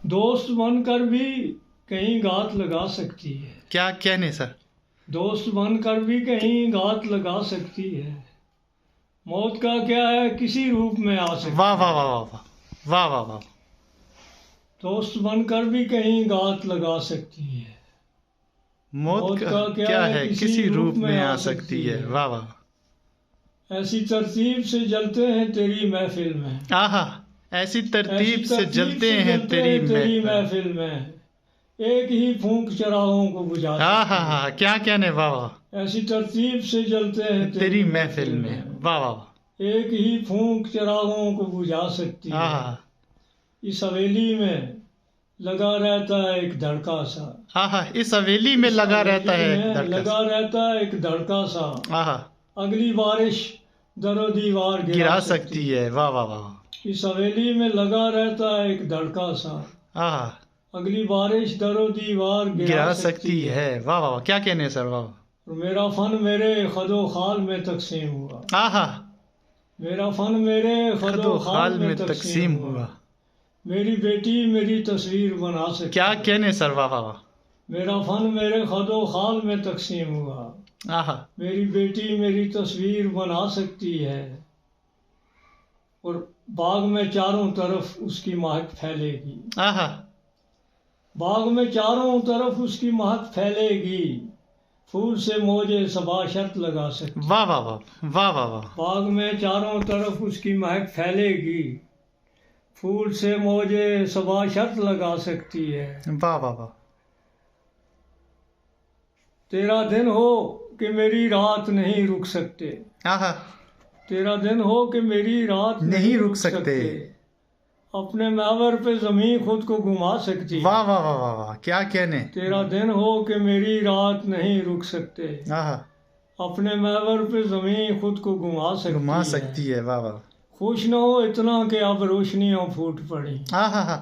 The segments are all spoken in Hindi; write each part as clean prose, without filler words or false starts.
दोस्त बनकर भी कहीं घात लगा सकती है। क्या कहने सर? दोस्त बनकर भी कहीं घात लगा सकती है। मौत का क्या है, किसी रूप में आ सकती है। वाह वाह वाह वाह वाह वाह वाह। दोस्त बनकर भी कहीं घात लगा सकती है। मौत का क्या है, किसी रूप में आ सकती है। वाह वाह। ऐसी तरतीब से जलते हैं तेरी महफिल में। आहा, ऐसी तरतीब से जलते हैं तेरी महफिल में। एक ही फूंक चरागों को बुझा सकती है। आहा, क्या कहने। वाह वाह। ऐसी तरतीब से जलते हैं तेरी महफिल में। वाह वाह। एक ही फूंक चरागों को बुझा सकती है। आहा, इस हवेली में लगा रहता है एक धड़का सा। आहा, इस हवेली में लगा रहता है एक धड़का सा। आहा, अगली बारिश दरो दीवार गिरा सकती है। वाह वाह वाह। इस हवेली में लगा रहता है एक धड़का सा। आहा, अगली बारिश दरो दीवार गिरा सकती है। वाह वाह, क्या कहने सर। वाह। और मेरा फन मेरे खदो खाल में तकसीम हुआ। आहा, मेरा फन मेरे खदो खाल में तकसीम हुआ। मेरी बेटी मेरी तस्वीर बना सकती। क्या कहने सर। वाह वाह वाह। मेरा फन मेरे खदो खाल में तकसीम हुआ। आहा, मेरी बेटी मेरी तस्वीर बना सकती है। और बाग में चारों तरफ उसकी महक फैलेगी। आहा, बाग में चारों तरफ उसकी महक फैलेगी। फूल से मौजे सबा शर्त लगा सकती। वाह वाह वाह वाह वाह वाह। बाग में चारों तरफ उसकी महक फैलेगी। फूल से मौजे सबा शर्त लगा सकती है। वाह वाह वाह। तेरा दिन हो कि मेरी रात नहीं रुक सकते। आहा, तेरा दिन हो कि मेरी रात नहीं रुक सकते। अपने महवर पे जमीन खुद को घुमा सकती। वाह वाह वाह वाह वाह, क्या कहने। तेरा दिन हो कि मेरी रात नहीं रुक सकते। आहा, अपने महवर पे जमीन खुद को घुमा सकती है। वाह वाह। खुश न हो इतना कि अब रोशनियां फूट पड़ी। आहा,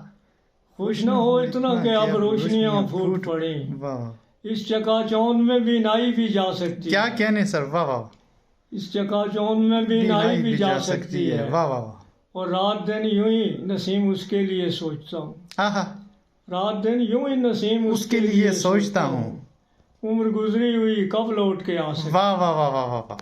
खुश न हो इतना कि अब रोशनियां फूट पड़ी। वाह। इस चकाचौंध में भी नाई भी जा सकती। क्या कहने सर। वाह वाह। इस चकाचौंध में भी नाई भी जा सकती है। वाह वाह। और रात दिन यूं ही नसीम उसके लिए सोचता हूँ। आहा, रात दिन यूं ही नसीम उसके लिए सोचता हूँ। उम्र गुजरी हुई कब लौट के आ सकती। वाह वाह वाह वाह वाह।